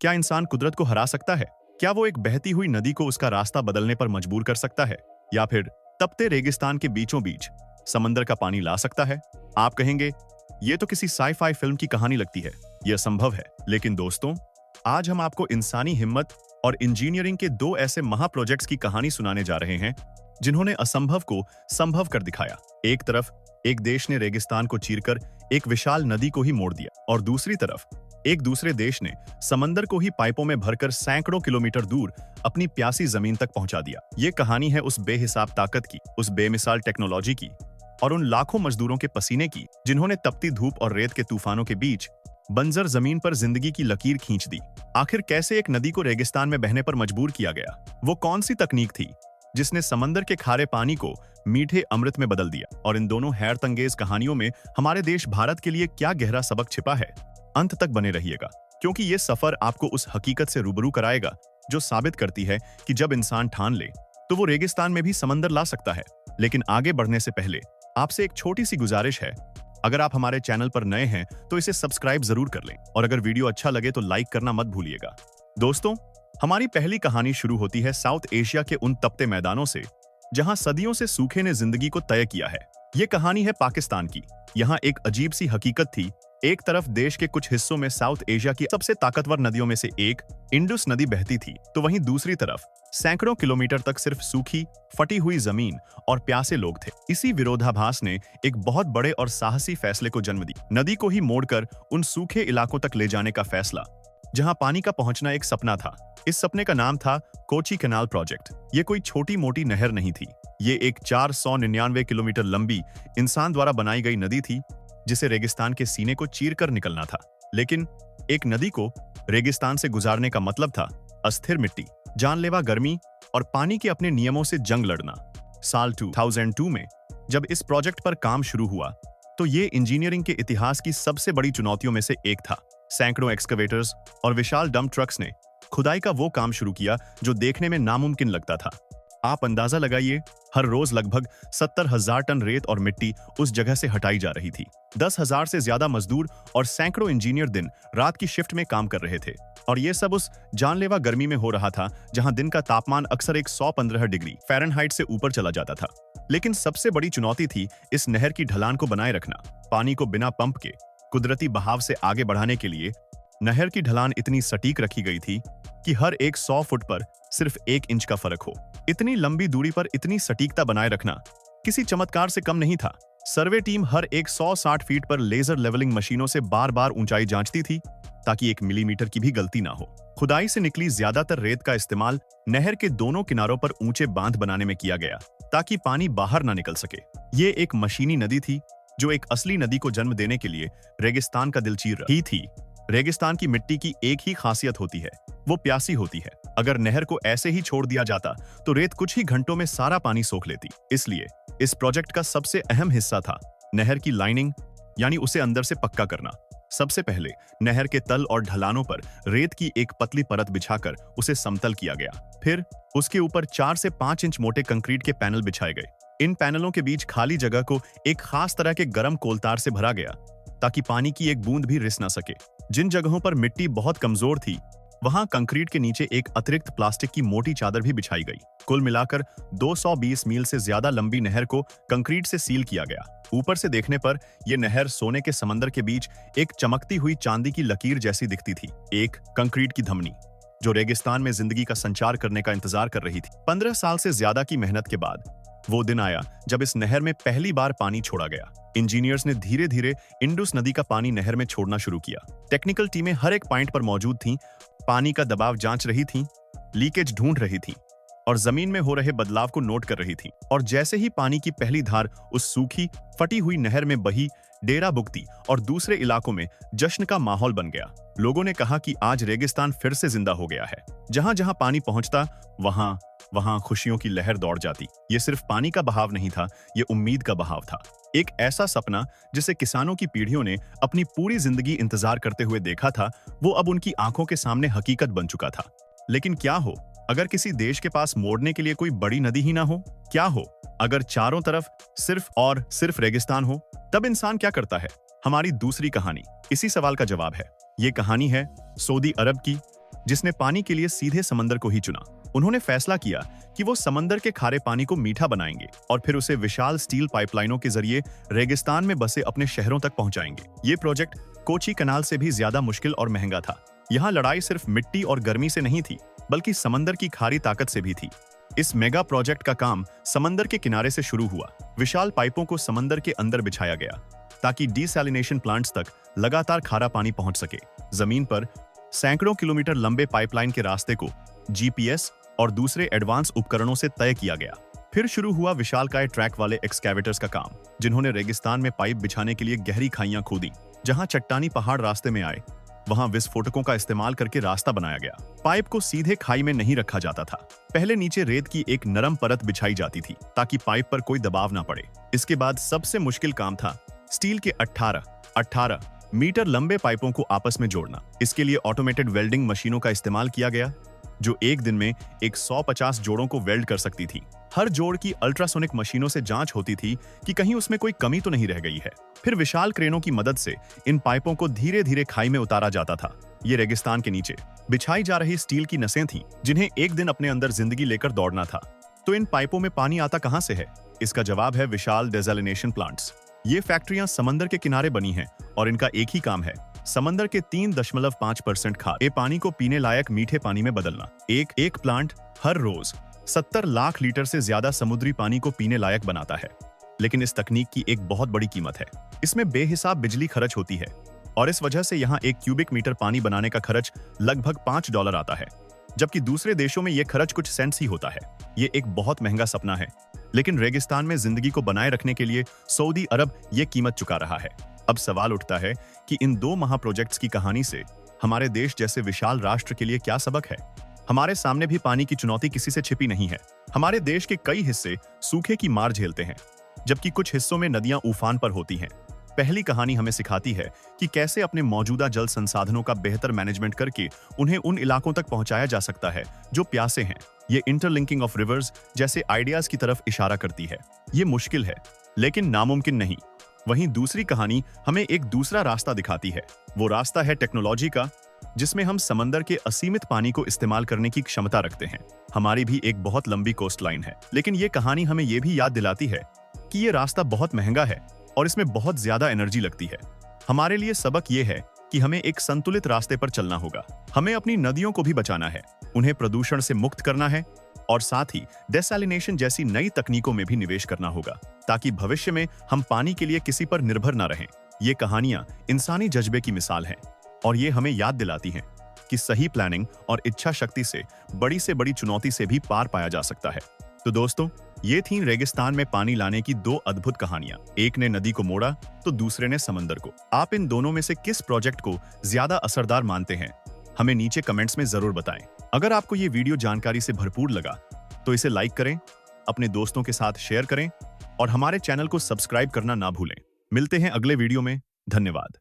क्या इंसान कुदरत को हरा सकता है? क्या वो एक बहती हुई नदी को उसका रास्ता बदलने पर मजबूर कर सकता है? या फिर तपते रेगिस्तान के बीचों बीच समंदर का पानी ला सकता है? आप कहेंगे, ये तो किसी साई-फाई फिल्म की कहानी लगती है। यह संभव है। लेकिन दोस्तों, आज हम आपको इंसानी हिम्मत और इंजीनियरिंग के दो ऐसे महा प्रोजेक्ट्स की कहानी सुनाने जा रहे हैं, जिन्होंने असंभव को संभव कर दिखाया। एक तरफ एक देश ने रेगिस्तान को चीरकर एक विशाल नदी को ही मोड़ दिया, और दूसरी तरफ एक दूसरे देश ने समंदर को ही पाइपों में भरकर सैकड़ों किलोमीटर दूर अपनी प्यासी जमीन तक पहुंचा दिया। ये कहानी है उस बेहिसाब ताकत की, उस बेमिसाल टेक्नोलॉजी की और उन लाखों मजदूरों के पसीने की, जिन्होंने तपती धूप और रेत के तूफानों के बीच बंजर जमीन पर जिंदगी की लकीर खींच दी। आखिर कैसे एक नदी को रेगिस्तान में बहने पर मजबूर किया गया? वो कौन सी तकनीक थी जिसने समंदर के खारे पानी को मीठे अमृत में बदल दिया? और इन दोनों हैरतअंगेज कहानियों में हमारे देश भारत के लिए क्या गहरा सबक छिपा है? अंत तक बने रहिएगा, क्योंकि ये सफर आपको उस हकीकत से रूबरू कराएगा जो साबित करती है कि जब इंसान ठान ले तो वो रेगिस्तान में भी समंदर ला सकता है। लेकिन आगे बढ़ने से पहले आपसे एक छोटी सी गुजारिश है। अगर आप हमारे चैनल पर नए हैं तो इसे सब्सक्राइब जरूर कर लें, और अगर वीडियो अच्छा लगे तो लाइक करना मत भूलिएगा। दोस्तों, हमारी पहली कहानी शुरू होती है साउथ एशिया के उन तपते मैदानों से जहां सदियों से सूखे ने जिंदगी को तय किया है। ये कहानी है पाकिस्तान की। यहाँ एक अजीब सी हकीकत थी। एक तरफ देश के कुछ हिस्सों में साउथ एशिया की सबसे ताकतवर नदियों में से एक इंडस नदी बहती थी, तो वहीं दूसरी तरफ सैकड़ों किलोमीटर तक सिर्फ सूखी, फटी हुई जमीन और प्यासे लोग थे। इसी विरोधाभास ने एक बहुत बड़े और साहसी फैसले को जन्म दी। नदी को ही मोड़कर उन सूखे इलाकों तक ले जाने का फैसला, जहां पानी का पहुंचना एक सपना था। इस सपने का नाम था कोची कैनाल प्रोजेक्ट। ये कोई छोटी मोटी नहर नहीं थी। ये एक 499 किलोमीटर लंबी इंसान द्वारा बनाई गई नदी थी, जिसे रेगिस्तान के सीने को चीरकर निकलना था। लेकिन एक नदी को रेगिस्तान से गुजारने का मतलब था अस्थिर मिट्टी, जानलेवा गर्मी और पानी के अपने नियमों से जंग लड़ना। साल 2002 में जब इस प्रोजेक्ट पर काम शुरू हुआ, तो ये इंजीनियरिंग के इतिहास की सबसे बड़ी चुनौतियों में से एक था। सैकड़ों एक्सकवेटर्स और विशाल डंप ट्रक्स ने खुदाई का वो काम शुरू किया जो देखने में नामुमकिन लगता था। आप अंदाजा लगाइए, हर रोज लगभग 70,000 टन रेत और मिट्टी उस जगह से हटाई जा रही थी। 10,000 से ज्यादा मजदूर और सैकड़ों इंजीनियर दिन रात की शिफ्ट में काम कर रहे थे, और ये सब उस जानलेवा गर्मी में हो रहा था जहां दिन का तापमान अक्सर 115 डिग्री फ़ारेनहाइट से ऊपर चला जाता था। लेकिन सबसे बड़ी चुनौती थी इस नहर की ढलान को बनाए रखना। पानी को बिना पंप के कुदरती बहाव से आगे बढ़ाने के लिए नहर की ढलान इतनी सटीक रखी गई थी कि हर एक 100 फुट पर सिर्फ 1 इंच का फर्क हो। इतनी लंबी दूरी पर इतनी सटीकता बनाए रखना किसी चमत्कार से कम नहीं था। सर्वे टीम हर एक 160 फीट पर लेजर लेवलिंग मशीनों से बार बार ऊंचाई जांचती थी, ताकि 1 मिलीमीटर की भी गलती ना हो। खुदाई से निकली ज्यादातर रेत का इस्तेमाल नहर के दोनों किनारों पर ऊंचे बांध बनाने में किया गया, ताकि पानी बाहर ना निकल सके। ये एक मशीनी नदी थी जो एक असली नदी को जन्म देने के लिए रेगिस्तान का दिल चीर रही थी। रेगिस्तान की मिट्टी की एक ही खासियत होती है, वो प्यासी होती है। अगर नहर को ऐसे ही छोड़ दिया जाता तो रेत कुछ ही घंटों में सारा पानी सोख लेती। इसलिए इस प्रोजेक्ट का सबसे अहम हिस्सा था नहर की लाइनिंग, यानी उसे अंदर से पक्का करना। सबसे पहले नहर के तल और ढलानों पर रेत की एक पतली परत बिछाकर उसे समतल किया गया। फिर उसके ऊपर 4 से 5 इंच मोटे कंक्रीट के पैनल बिछाए गए। इन पैनलों के बीच खाली जगह को एक खास तरह के गर्म कोलतार से भरा गया, ताकि पानी की एक बूंद भी रिस न सके। जिन जगहों पर मिट्टी बहुत कमजोर थी, वहां कंक्रीट के नीचे एक अतिरिक्त प्लास्टिक की मोटी चादर भी बिछाई गई। कुल मिलाकर 220 मील से ज्यादा लंबी नहर को कंक्रीट से सील किया गया। ऊपर से देखने पर यह नहर सोने के समंदर के बीच एक चमकती हुई चांदी की लकीर जैसी दिखती थी। एक कंक्रीट की धमनी जो रेगिस्तान में जिंदगी का संचार करने का इंतजार कर रही थी। 15 साल से ज्यादा की मेहनत के बाद वो दिन आया जब इस नहर में पहली बार पानी छोड़ा गया। इंजीनियर्स ने धीरे धीरे इंडस नदी का पानी नहर में छोड़ना शुरू किया। टेक्निकल टीमें हर एक पॉइंट पर मौजूद थीं, पानी का दबाव जांच रही थीं, लीकेज ढूंढ रही थीं और जमीन में हो रहे बदलाव को नोट कर रही थीं। और जैसे ही पानी की पहली धार उस सूखी, फटी हुई नहर में बही, डेरा बुगती और दूसरे इलाकों में जश्न का माहौल बन गया। लोगों ने कहा कि आज रेगिस्तान फिर से जिंदा हो गया है। जहां जहां पानी पहुंचता, वहां वहां खुशियों की लहर दौड़ जाती। ये सिर्फ पानी का बहाव नहीं था, ये उम्मीद का बहाव था। एक ऐसा सपना जिसे किसानों की पीढ़ियों ने अपनी पूरी जिंदगी इंतजार करते हुए देखा था, वो अब उनकी आंखों के सामने हकीकत बन चुका था। लेकिन क्या हो अगर किसी देश के पास मोड़ने के लिए कोई बड़ी नदी ही ना हो? क्या हो अगर चारों तरफ सिर्फ और सिर्फ रेगिस्तान हो? तब इंसान क्या करता है? हमारी दूसरी कहानी इसी सवाल का जवाब है। ये कहानी है सऊदी अरब की, जिसने पानी के लिए सीधे समंदर को ही चुना। उन्होंने फैसला किया कि वो समंदर के खारे पानी को मीठा बनाएंगे और फिर उसे विशाल स्टील पाइपलाइनों के जरिए रेगिस्तान में बसे अपने शहरों तक पहुंचाएंगे। ये प्रोजेक्ट कोची कनाल से भी ज्यादा मुश्किल और महंगा था। यहाँ लड़ाई सिर्फ मिट्टी और गर्मी से नहीं थी, बल्कि समंदर की खारी ताकत से भी थी। इस मेगा प्रोजेक्ट का काम समंदर के किनारे से शुरू हुआ। विशाल पाइपों को समंदर के अंदर बिछाया गया ताकि डिसैलिनेशन प्लांट्स तक लगातार खारा पानी पहुंच सके। जमीन पर सैकड़ों किलोमीटर लंबे पाइपलाइन के रास्ते को जीपीएस और दूसरे एडवांस उपकरणों से तय किया गया। फिर शुरू हुआ विशालकाय ट्रैक वाले एक्सकैवेटर्स का काम, जिन्होंने रेगिस्तान में पाइप बिछाने के लिए गहरी खाइयां खोदी। जहां चट्टानी पहाड़ रास्ते में आए, वहां विस्फोटकों का इस्तेमाल करके रास्ता बनाया गया। पाइप को सीधे खाई में नहीं रखा जाता था। पहले नीचे रेत की एक नरम परत बिछाई जाती थी ताकि पाइप पर कोई दबाव ना पड़े। इसके बाद सबसे मुश्किल काम था स्टील के 18 मीटर लंबे पाइपों को आपस में जोड़ना। इसके लिए ऑटोमेटेड वेल्डिंग मशीनों का इस्तेमाल किया गया, जो एक दिन में 150 जोड़ों को वेल्ड कर सकती थी। हर जोड़ की अल्ट्रासोनिक मशीनों से जांच होती थी कि कहीं उसमें कोई कमी तो नहीं रह गई है। फिर विशाल क्रेनों की मदद से इन पाइपों को धीरे धीरे खाई में उतारा जाता था। ये रेगिस्तान के नीचे बिछाई जा रही स्टील की नसें थीं, जिन्हें एक दिन अपने अंदर जिंदगी लेकर दौड़ना था। तो इन पाइपों में पानी आता कहां से है? इसका जवाब है विशाल डेसैलिनेशन प्लांट्स। ये फैक्ट्रियां समंदर के किनारे बनी हैं और इनका एक ही काम है, समंदर के 3.5% खारे पानी को पीने लायक मीठे पानी में बदलना। एक प्लांट हर रोज 70 लाख लीटर से ज्यादा समुद्री पानी को पीने लायक बनाता है। लेकिन इस तकनीक की एक बहुत बड़ी कीमत है। इसमें बेहिसाब बिजली खर्च होती है और इस वजह से यहाँ 1 क्यूबिक मीटर पानी बनाने का खर्च लगभग $5 आता है, जबकि दूसरे देशों में यह खर्च कुछ सेंट्स ही होता है। ये एक बहुत महंगा सपना है, लेकिन रेगिस्तान में जिंदगी को बनाए रखने के लिए सऊदी अरब ये कीमत चुका रहा है। अब सवाल उठता है कि इन 2 महाप्रोजेक्ट्स की कहानी से हमारे देश जैसे विशाल राष्ट्र के लिए क्या सबक है? हमारे सामने भी पानी की चुनौती किसी से छिपी नहीं है। हमारे देश के कई हिस्से सूखे की मार झेलते हैं, जबकि कुछ हिस्सों में नदियां उफान पर होती हैं। पहली कहानी हमें सिखाती है कि कैसे अपने मौजूदा जल संसाधनों का बेहतर मैनेजमेंट करके उन्हें उन इलाकों तक पहुंचाया जा सकता है जो प्यासे हैं। ये इंटरलिंकिंग ऑफ रिवर्स जैसे आइडियाज की तरफ इशारा करती है। ये मुश्किल है, लेकिन नामुमकिन नहीं। वहीं दूसरी कहानी हमें एक दूसरा रास्ता दिखाती है। वो रास्ता है टेक्नोलॉजी का, जिसमें हम समंदर के असीमित पानी को इस्तेमाल करने की क्षमता रखते हैं। हमारी भी एक बहुत लंबी कोस्ट लाइन है, लेकिन ये कहानी हमें ये भी याद दिलाती है कि ये रास्ता बहुत महंगा है और इसमें बहुत ज्यादा एनर्जी लगती है। हमारे लिए सबक ये है कि हमें एक संतुलित रास्ते पर चलना होगा। हमें अपनी नदियों को भी बचाना है, उन्हें प्रदूषण से मुक्त करना है और साथ ही डेसैलिनेशन जैसी नई तकनीकों में भी निवेश करना होगा, ताकि भविष्य में हम पानी के लिए किसी पर निर्भर न रहें। ये कहानियां इंसानी जज्बे की मिसाल हैं और ये हमें याद दिलाती हैं कि सही प्लानिंग और इच्छा शक्ति से बड़ी चुनौती से भी पार पाया जा सकता है। तो दोस्तों, ये थी रेगिस्तान में पानी लाने की 2 अद्भुत कहानियां। एक ने नदी को मोड़ा तो दूसरे ने समंदर को। आप इन दोनों में से किस प्रोजेक्ट को ज्यादा असरदार मानते हैं? हमें नीचे कमेंट्स में जरूर बताएं। अगर आपको ये वीडियो जानकारी से भरपूर लगा तो इसे लाइक करें, अपने दोस्तों के साथ शेयर करें और हमारे चैनल को सब्सक्राइब करना ना भूलें। मिलते हैं अगले वीडियो में। धन्यवाद।